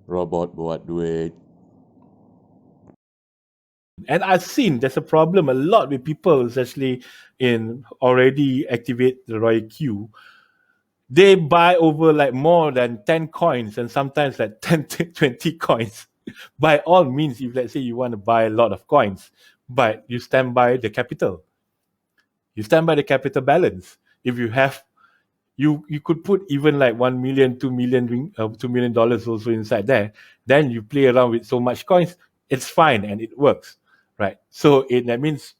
Robot buat duit. And I've seen there's a problem a lot with people, especially in already activate the Royal Q. They buy over like more than 10 coins and sometimes like 10 to 20 coins. By all means, if let's say you want to buy a lot of coins, but you stand by the capital. You stand by the capital balance. If you have, you could put even like 1 million, 2 million, $2 million also inside there. Then you play around with so much coins, it's fine and it works, right? So that means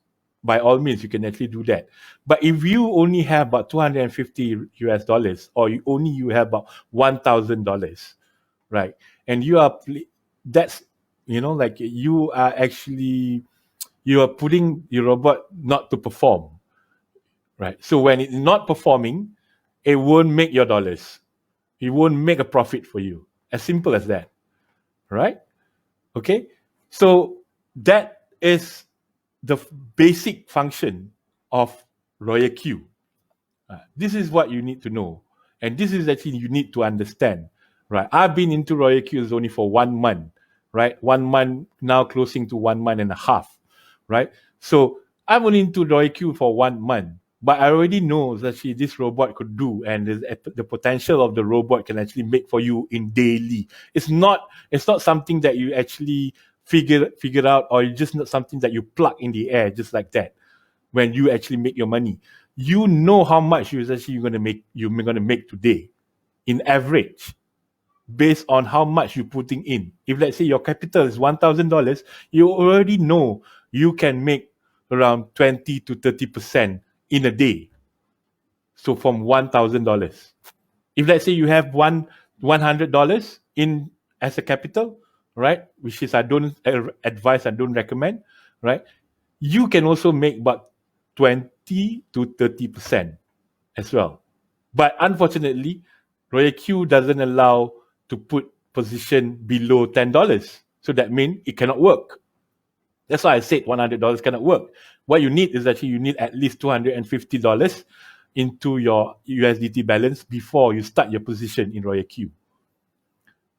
by all means you can actually do that. But if you only have about 250 US dollars, or you have about $1,000, right? And that's like you are putting your robot not to perform, right? So when it's not performing, it won't make your dollars. It won't make a profit for you. As simple as that, right? Okay. So that is the basic function of Royal Q. This is what you need to know, and this is actually you need to understand, right? I've been into Royal Qs only for 1 month, right? 1 month now, closing to 1 month and a half, right? So I'm only into Royal Q for 1 month, but I already know that actually this robot could do, and the potential of the robot can actually make for you in daily. It's not something that you actually figure out, or it's just not something that you plug in the air just like that. When you actually make your money, you know how much you're going to make today in average, based on how much you're putting in. If let's say your capital is $1,000, you already know you can make around 20 to 30% in a day. So from $1,000, if let's say you have $100 in as a capital, right, which is I don't advise, I don't recommend, right, you can also make about 20 to 30% as well. But unfortunately, Royal Q doesn't allow to put position below $10. So that means it cannot work. That's why I said $100 cannot work. What you need is actually you need at least $250 into your USDT balance before you start your position in Royal Q.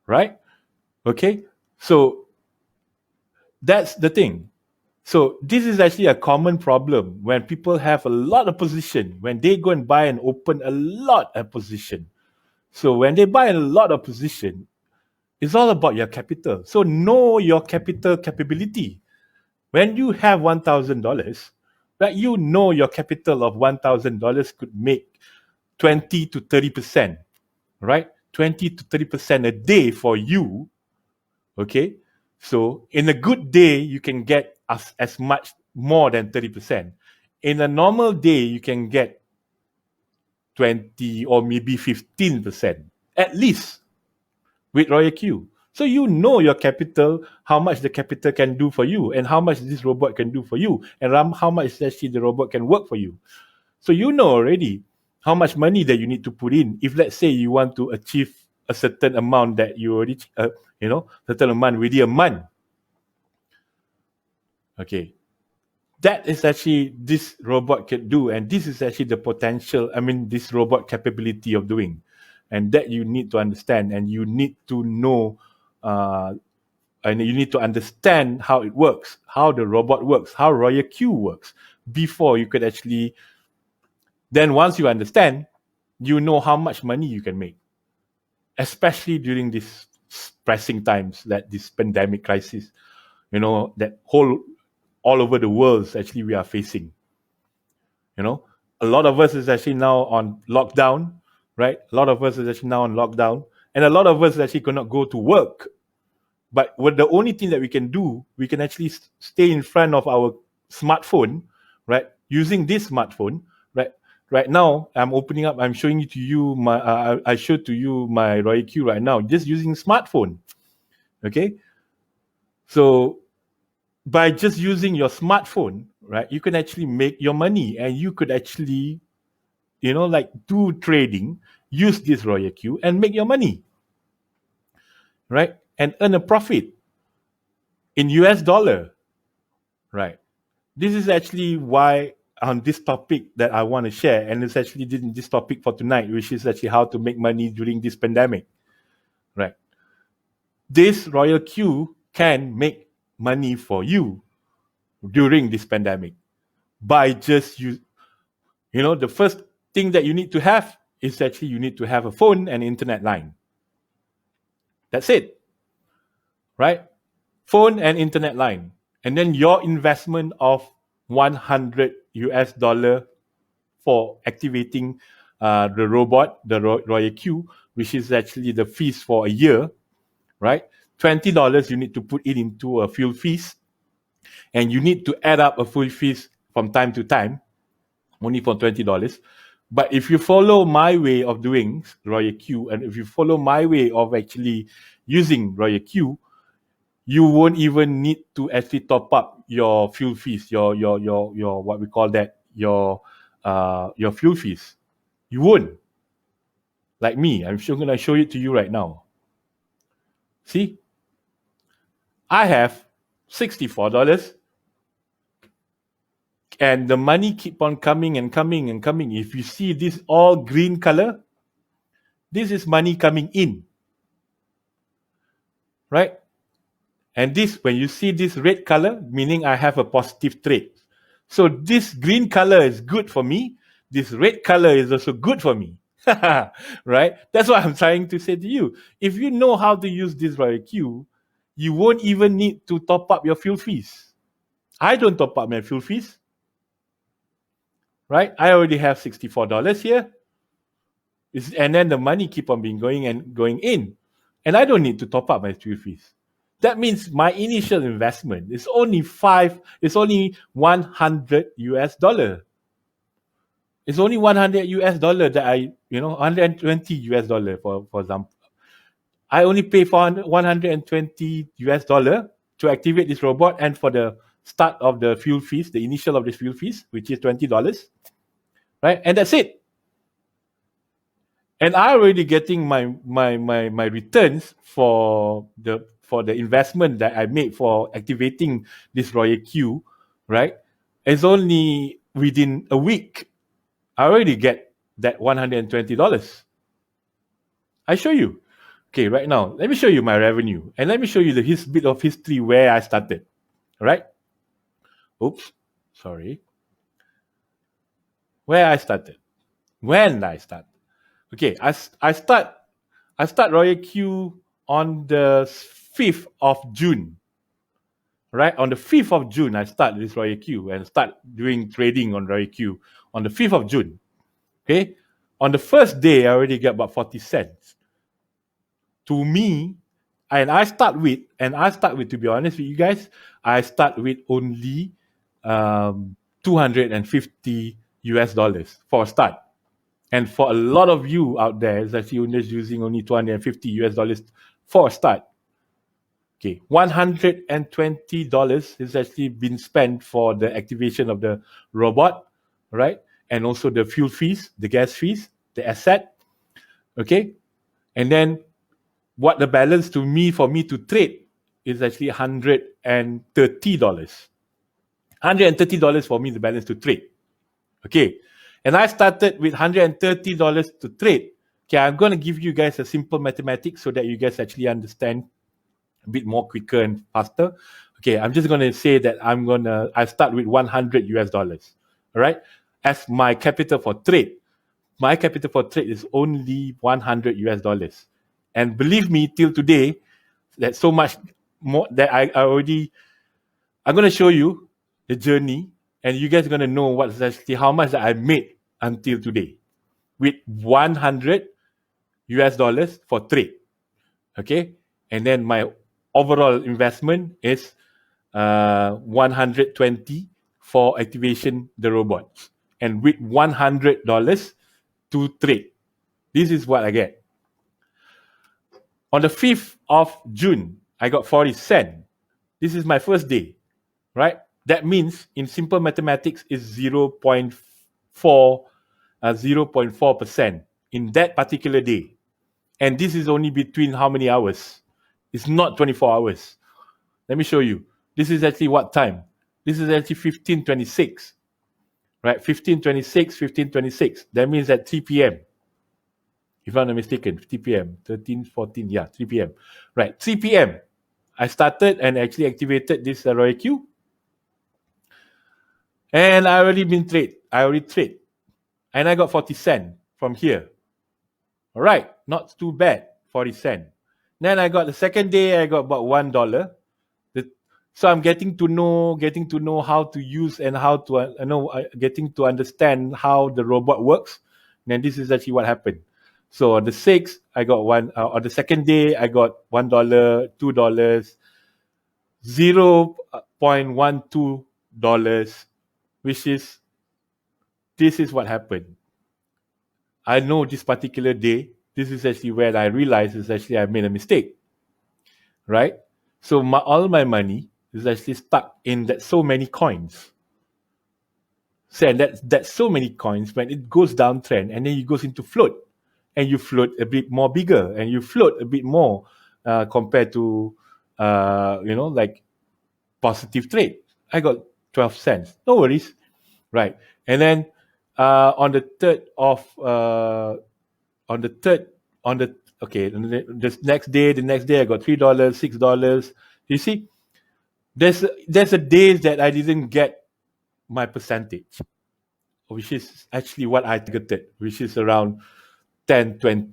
Right? Okay? So that's the thing. So this is actually a common problem when people have a lot of position, when they go and buy and open a lot of position. So when they buy a lot of position, it's all about your capital. So know your capital capability. When you have $1,000, right, you know your capital of $1,000 could make 20 to 30%, right? 20 to 30% a day for you. Okay. So in a good day, you can get as much more than 30%. In a normal day, you can get 20 or maybe 15% at least with Royal Q. So you know your capital, how much the capital can do for you, and how much this robot can do for you, and how much actually the robot can work for you. So you know already how much money that you need to put in. If let's say you want to achieve a certain amount that you already, certain amount within a month. Okay, that is actually this robot can do, and this is actually the potential. I mean, this robot capability of doing, and that you need to understand, and you need to know. And you need to understand how it works, how the robot works, how Royal Q works, before you could actually. Then once you understand, you know how much money you can make, especially during these pressing times, that this pandemic crisis, that all over the world actually we are facing. A lot of us is actually now on lockdown, right? A lot of us is actually now on lockdown, and a lot of us actually cannot go to work. But what the only thing that we can do, we can actually stay in front of our smartphone, right? Using this smartphone, right? Right now, I'm showing it to you. I showed to you my Royal Q right now, just using smartphone. Okay, so by just using your smartphone, right, you can actually make your money, and you could actually, like do trading, use this Royal Q and make your money, right, and earn a profit in US dollar, right? This is actually why on this topic that I want to share, and it's actually this topic for tonight, which is actually how to make money during this pandemic, right? this Royal Q can make money for you during this pandemic by just the first thing that you need to have is actually you need to have a phone and internet line. That's it, right? Phone and internet line. And then your investment of $100 for activating the robot, the Royal Q, which is actually the fees for a year, right? $20 you need to put it into a fuel fees, and you need to add up a fuel fees from time to time, only for $20. But if you follow my way of doing Royal Q, and if you follow my way of actually using Royal Q, you won't even need to actually top up your fuel fees, your what we call that, your fuel fees. You won't. Like me, I'm sure going to show it to you right now. See, I have $64, and the money keep on coming and coming and coming. If you see this all green color, this is money coming in, right? And this, when you see this red color, meaning I have a positive trade. So this green color is good for me. This red color is also good for me. Right? That's what I'm trying to say to you. If you know how to use this Royal Q, you won't even need to top up your fuel fees. I don't top up my fuel fees. Right? I already have $64 here. And then the money keep on being going in. And I don't need to top up my fuel fees. That means my initial investment is only $100 US. It's only $100 US that I, $120 US for example. I only pay for $120 US to activate this robot, and for the start of the fuel fees, the initial of the fuel fees, which is $20, right? And that's it. And I already getting my returns for the investment that I made for activating this Royal Q, right? It's only within a week. I already get that $120. I show you. Okay, right now, let me show you my revenue. And let me show you the bit of history where I started. All right? Oops, sorry. Where I started. When I started. Okay, I start Royal Q on the 5th of June. Right? On the 5th of June, I start this Royal Q and start doing trading on Royal Q on the 5th of June. Okay? On the first day, I already get about 40 cents. To me, and I start with, to be honest with you guys, I start with only $250 US for a start. And for a lot of you out there, it's actually only using only $250 US for a start. Okay, $120 has actually been spent for the activation of the robot, right? And also the fuel fees, the gas fees, the asset. Okay, and then what the balance for me to trade is actually $130. $130 for me, the balance to trade. Okay, and I started with $130 to trade. Okay, I'm going to give you guys a simple mathematics so that you guys actually understand a bit more quicker and faster. Okay, I'm just going to say that I start with $100 US. All right, as my capital for trade. My capital for trade is only $100 US. And believe me, till today, that's so much more that I'm going to show you the journey, and you guys are going to know what's actually how much that I made until today with $100 US for trade. Okay, and then my overall investment is $120 for activation the robots, and with $100 to trade. This is what I get. On the 5th of June, I got 40 cents. This is my first day, right? That means in simple mathematics is 0.4% in that particular day. And this is only between how many hours? It's not 24 hours. Let me show you. This is actually what time? This is actually 15:26, right? 15:26. That means at 3 p.m. if I'm not mistaken, 3 p.m., 13, 14, yeah, 3 p.m. Right, 3 p.m. I started and actually activated this Royal Q. And I already trade. And I got 40 cents from here. All right, not too bad, 40 cents. Then I got the second day, I got about $1. So I'm getting to know how to use and how to getting to understand how the robot works. And this is actually what happened. So on the 6th, I got one. On the second day, I got $1, $2, $0.12, which is this is what happened. I know this particular day, this is actually where I realized is actually I made a mistake, right? So all my money is actually stuck in that so many coins. So and that's so many coins when it goes downtrend and then it goes into float, and you float a bit more bigger and you float a bit more compared to like positive trade. I got 12 cents. No worries, right? And then on the third of the next day I got $3, $6. You see, there's a days that I didn't get my percentage, which is actually what I targeted, which is around 10, 20,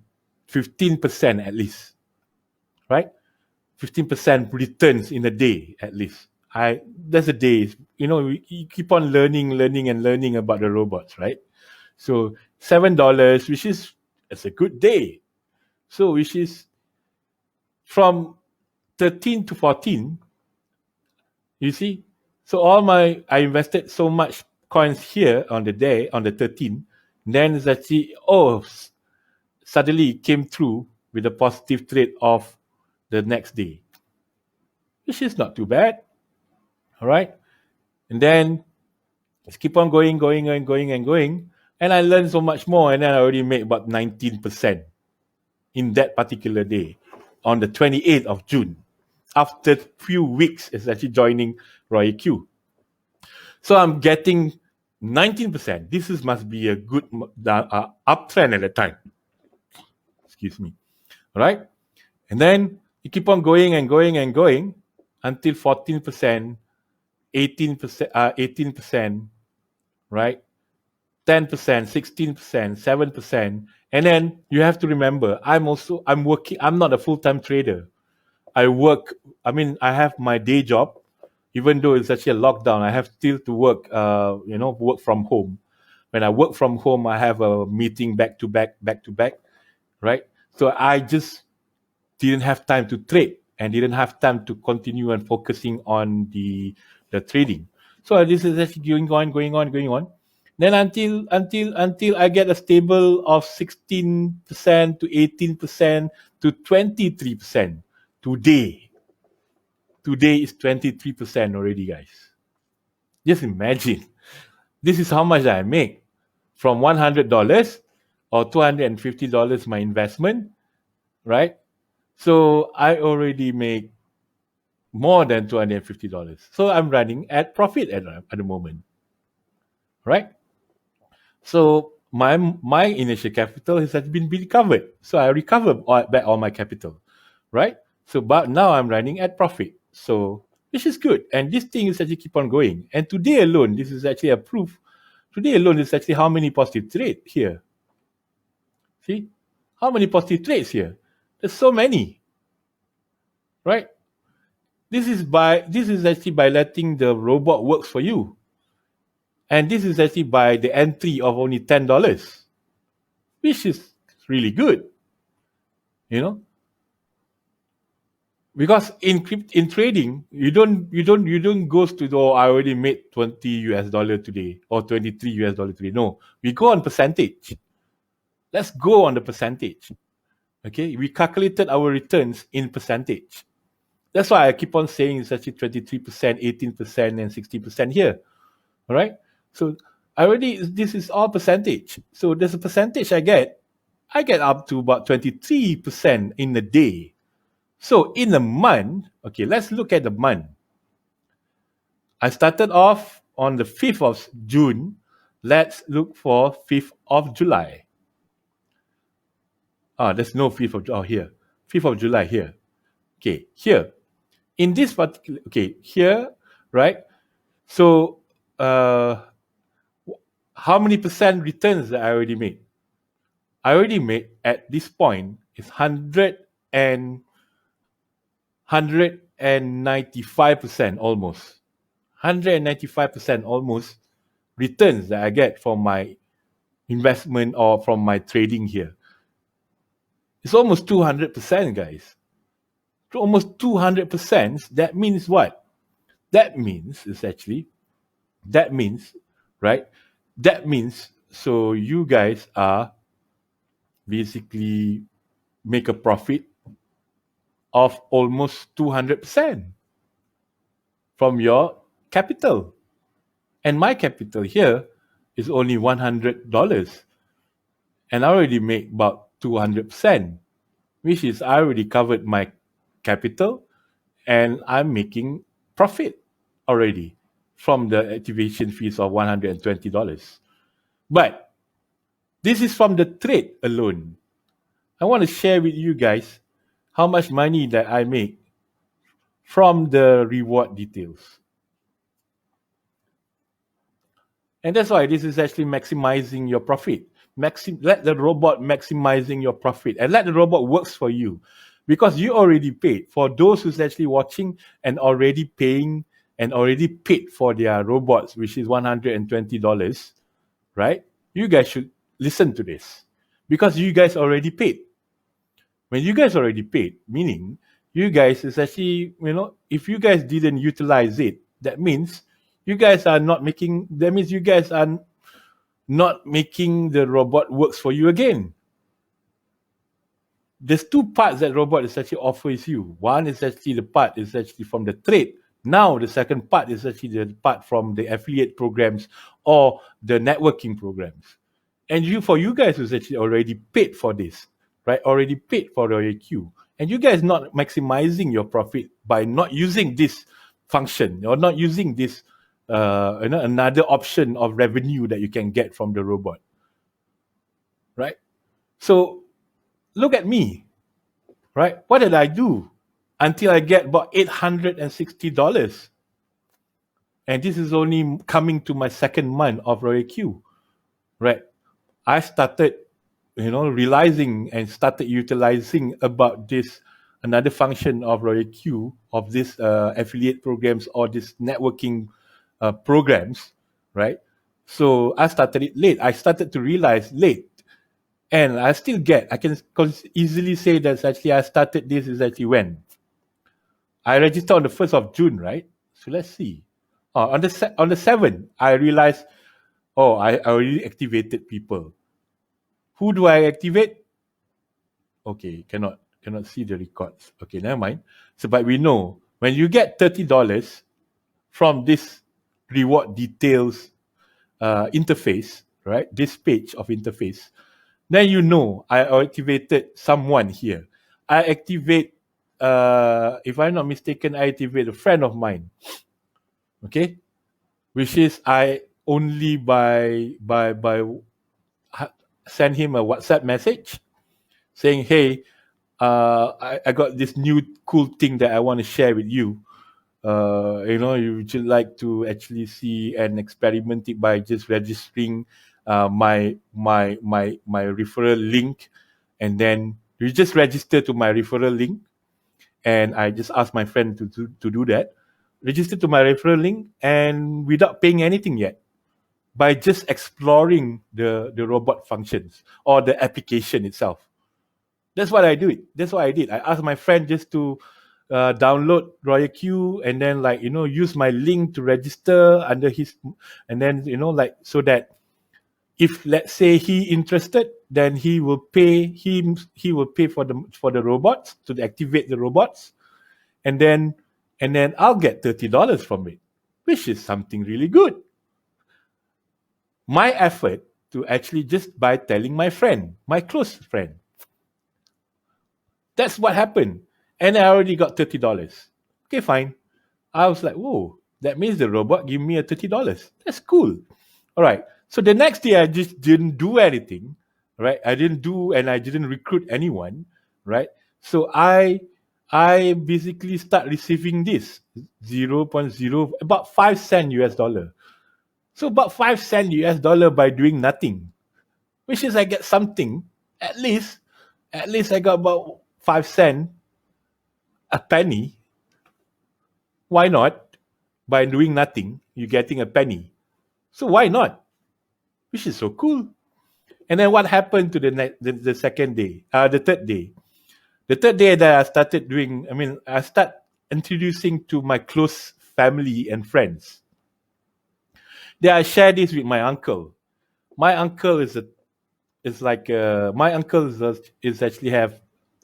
15% at least, right? 15% returns in a day at least. There's a day, you keep on learning about the robots, right? So $7, which is it's a good day. So which is from 13 to 14, you see. So I invested so much coins here on the day, on the 13, then it's actually, suddenly it came through with a positive trade of the next day, which is not too bad. All right. And then let's keep on going. And I learned so much more. And then I already made about 19% in that particular day on the 28th of June. After a few weeks, it's actually joining Roy Q. So I'm getting 19%. Must be a good uptrend at the time. Excuse me. All right. And then you keep on going until 14%, 18%, right? 10%, 16%, 7%. And then you have to remember, I'm working, I'm not a full-time trader. I have my day job, even though it's actually a lockdown, I have still to work, work from home. When I work from home, I have a meeting back to back, right? So I just didn't have time to trade and didn't have time to continue and focusing on the trading. So this is actually going on. Then until I get a stable of 16% to 18% to 23%. Today is 23% already, guys. Just imagine. This is how much I make from $100 or $250 my investment, right? So I already make more than $250. So I'm running at profit at the moment, right? So my initial capital has been recovered. So I recovered back all my capital, right? So but now I'm running at profit. So which is good. And this thing is actually keep on going. And today alone, this is actually a proof. Today alone is actually how many positive trades here. See? How many positive trades here? There's so many, right? This is actually by letting the robot works for you. And this is actually by the entry of only $10, which is really good. Because in trading, you don't go to I already made $20 today or $23 today. No, we go on percentage. Let's go on the percentage. Okay, we calculated our returns in percentage. That's why I keep on saying it's actually 23%, 18%, and 60% here. All right. So this is all percentage. So there's a percentage I get up to about 23% in a day. So in a month, okay, let's look at the month. I started off on the 5th of June. Let's look for 5th of July. There's no 5th of July here. 5th of July here. Okay, here. In this particular, okay, here, right? So, how many percent returns that I already made? I already made at this point is 195% almost. 195% almost returns that I get from my investment or from my trading here. It's almost 200%, guys. Almost 200%. That means what? That means, right? That means, so you guys are basically make a profit of almost 200% from your capital. And my capital here is only $100. And I already make about 200%, which is I already covered my capital and I'm making profit already from the activation fees of $120. But this is from the trade alone. I want to share with you guys how much money that I make from the reward details. And that's why this is actually maximizing your profit. Let the robot maximizing your profit and let the robot works for you because you already paid. For those who's actually watching and already paying and already paid for their robots, which is $120, right? You guys should listen to this because you guys already paid. When you guys already paid, meaning you guys is actually, if you guys didn't utilize it, that means you guys are not making, that means you guys are not making the robot works for you again. There's two parts that robot is actually offers you. One is actually the part is actually from the trade. Now the second part is actually the part from the affiliate programs or the networking programs. And for you guys who's actually already paid for this, right? Already paid for the queue. And you guys not maximizing your profit by not using this function or not using this another option of revenue that you can get from the robot, right? So look at me, right? What did I do until I get about $860? And this is only coming to my second month of Royal Q, right? I started, realizing and started utilizing about this another function of Royal Q of this affiliate programs or this networking programs, right? So I started it late. I started to realize late. And I can easily say that actually I started this is actually when? I registered on the 1st of June, right? So let's see. On the 7th, I realized, I already activated people. Who do I activate? Okay, cannot see the records. Okay, never mind. So, but we know when you get $30 from this reward details interface, right? This page of interface, then I activated someone here. I activate, if I'm not mistaken, I activate a friend of mine. Okay, which is I only by send him a WhatsApp message saying, hey, I got this new cool thing that I want to share with you. You would like to actually see and experiment it by just registering my referral link, and then you just register to my referral link, and I just asked my friend to do that, register to my referral link, and without paying anything yet, by just exploring the robot functions or the application itself. That's what I do. That's what I did. I asked my friend just to download Royal Q and then use my link to register under his, and then so that if let's say he interested, then he will pay for the robots to activate the robots, and then I'll get $30 from it, which is something really good. My effort to actually just by telling my friend, my close friend. That's what happened. And I already got $30. Okay, fine. I was like, whoa, that means the robot give me a $30. That's cool. All right. So the next day I just didn't do anything, right? I didn't do and I didn't recruit anyone, right? So I basically start receiving this zero point 0.0 about 5 cent US dollar. So about 5 cent US dollar by doing nothing, which is I get something at least. At least I got about 5 cent, a penny. Why not? By doing nothing, you're getting a penny. So why not? Which is so cool. And then what happened to the second day, the third day? The third day that I started doing, I start introducing to my close family and friends. Then I share this with my uncle. My uncle is actually have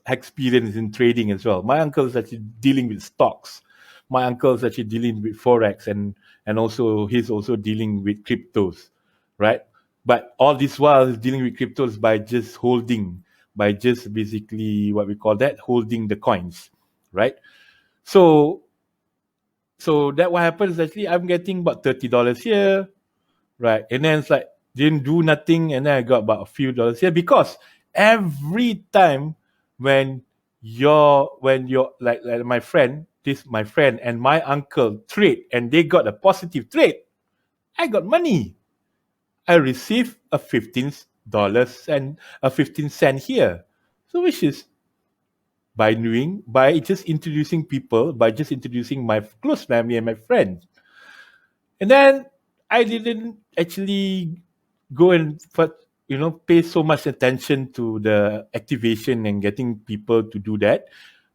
experience in trading as well. My uncle is actually dealing with stocks. My uncle is actually dealing with forex and also he's also dealing with cryptos, right? But all this while he's dealing with cryptos by just basically what we call that holding the coins, right? So that what happens is actually I'm getting about $30 here, right? And then it's like didn't do nothing, and then I got about a few dollars here because every time when you're like my friend and my uncle trade and they got a positive trade, I got money. I received a $15 and a 15 cent here. So which is by just introducing people, by just introducing my close family and my friends. And then I didn't actually go and pay so much attention to the activation and getting people to do that.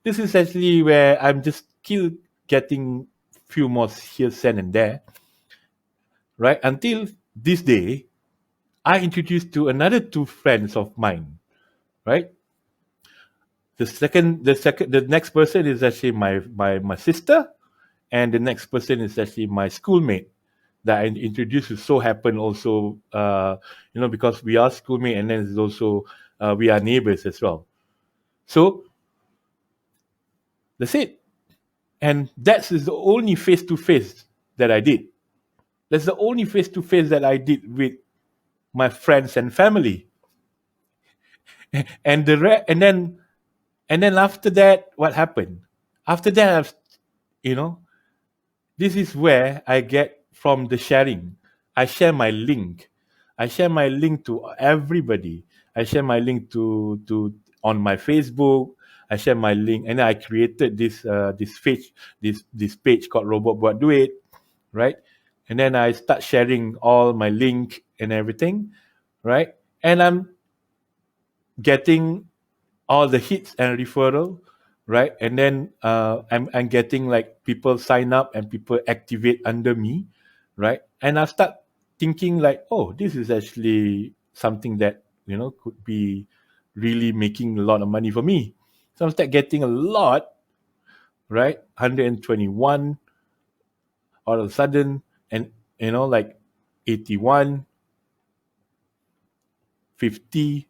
This is actually where I'm just still getting few more here, send and there, right? Until this day, I introduced to another two friends of mine, right? The next person is actually my sister, and the next person is actually my schoolmate that I introduced who so happened also, because we are schoolmate and then it's also, we are neighbors as well. So that's it. And that is the only face-to-face that I did. That's the only face-to-face that I did with my friends and family. And and then after that, what happened? After that, you know, this is where I get from the sharing. I share my link. I share my link to everybody. I share my link to on my Facebook. I share my link, and I created this page called Robot Buat Duit, right? And then I start sharing all my link and everything, right? And I'm getting all the hits and referral, right? And then I'm getting like people sign up and people activate under me, right? And I start thinking like, oh, this is actually something that could be really making a lot of money for me. So I start getting a lot, right? 121 all of a sudden, and like 81, 50,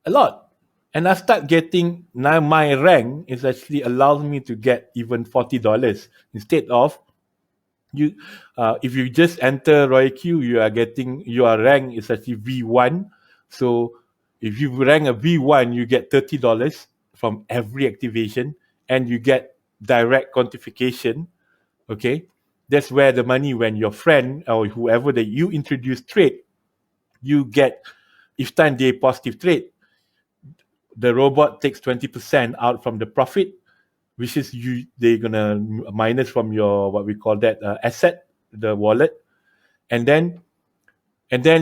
a lot. And I start getting now my rank is actually allows me to get even $40 instead of you. If you just enter Roy Q, your rank is actually V1. So if you rank a V1, you get $30 from every activation, and you get direct quantification. Okay, that's where the money when your friend or whoever that you introduce trade, you get each time they positive trade the robot takes 20% out from the profit, which is they're gonna minus from your what we call that asset, the wallet, and then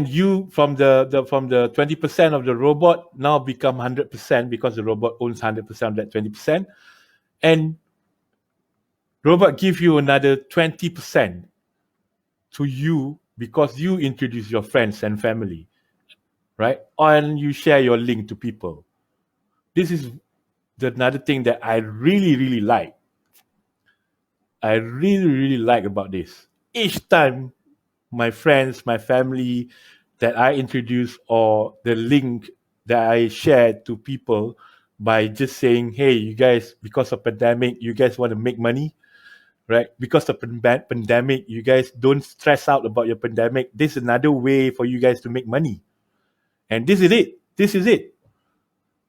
you from the 20% of the robot now become 100% because the robot owns 100% of that 20%, and robot give you another 20% to you because you introduce your friends and family, right? And you share your link to people. This is another thing that I really, really like. I really, really like about this. Each time my friends, my family that I introduce or the link that I share to people by just saying, hey, you guys, because of pandemic, you guys want to make money, right? Because of pandemic, you guys don't stress out about your pandemic. This is another way for you guys to make money. And this is it. This is it.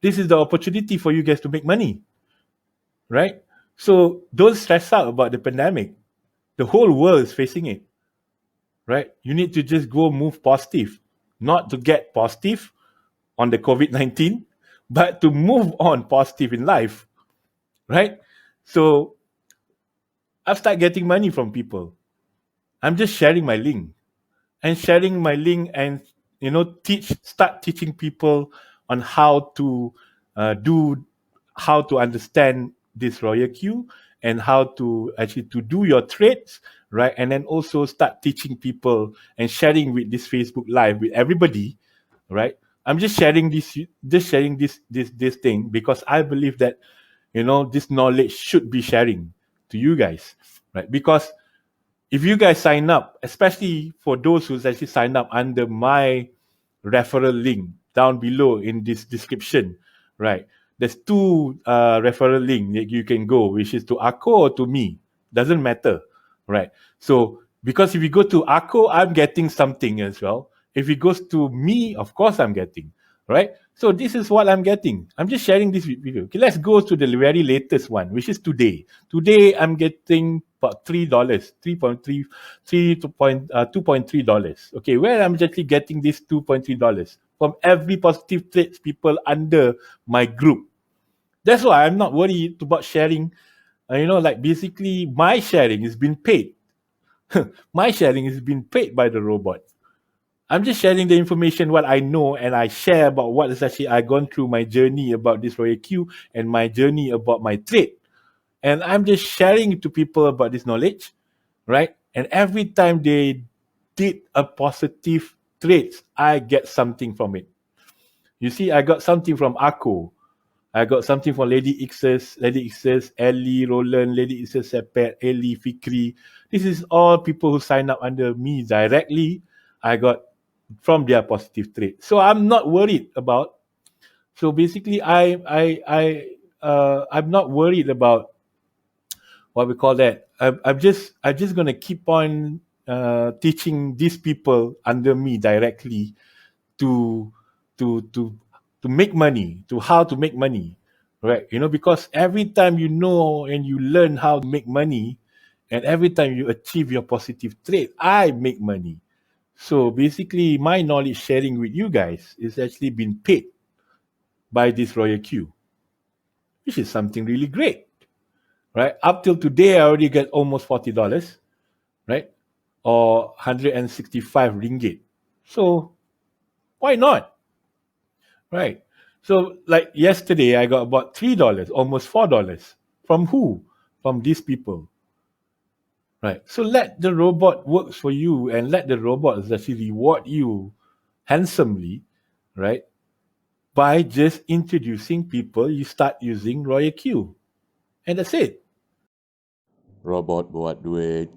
This is the opportunity for you guys to make money, right? So don't stress out about the pandemic. The whole world is facing it, right? You need to just go move positive, not to get positive on the COVID-19, but to move on positive in life, right? So I've started getting money from people. I'm just sharing my link and start teaching people on how to how to understand this royal queue and how to actually to do your trades, right? And then also start teaching people and sharing with this Facebook live with everybody, right? I'm just sharing this thing because I believe that this knowledge should be sharing to you guys, right? Because if you guys sign up, especially for those who's actually signed up under my referral link down below in this description, right? There's two referral link that you can go, which is to Akko or to me. Doesn't matter, right? So because if you go to Akko, I'm getting something as well. If it goes to me, of course I'm getting, right? So this is what I'm getting. I'm just sharing this with you. Okay, let's go to the very latest one, which is today. Today I'm getting about $3, 2.3 dollars. Okay, where I'm actually getting this $2.3 from every positive trades people under my group. That's why I'm not worried about sharing. Like basically my sharing is being paid. My sharing is being paid by the robot. I'm just sharing the information what I know, and I share about what is actually I gone through my journey about this Royal Q and my journey about my trade. And I'm just sharing to people about this knowledge, right? And every time they did a positive trade, I get something from it. You see, I got something from Akko. I got something from Lady X's, Ellie, Roland, Lady X's, Sepet, Ellie, Fikri. This is all people who sign up under me directly. I got from their positive trade. So I'm not worried about. So basically, I'm not worried about what we call that. I'm just gonna keep on teaching these people under me directly to to to to make money, to how to make money, right? Because every time you know and you learn how to make money, and every time you achieve your positive trade, I make money. So basically, my knowledge sharing with you guys is actually been paid by this Royal Q, which is something really great, right? Up till today, I already get almost $40, right? Or 165 ringgit. So why not? Right. So like yesterday, I got about $3, almost $4. From who? From these people. Right. So let the robot work for you and let the robot actually reward you handsomely, right? By just introducing people, you start using Royal Q. And that's it. Robot buat duit.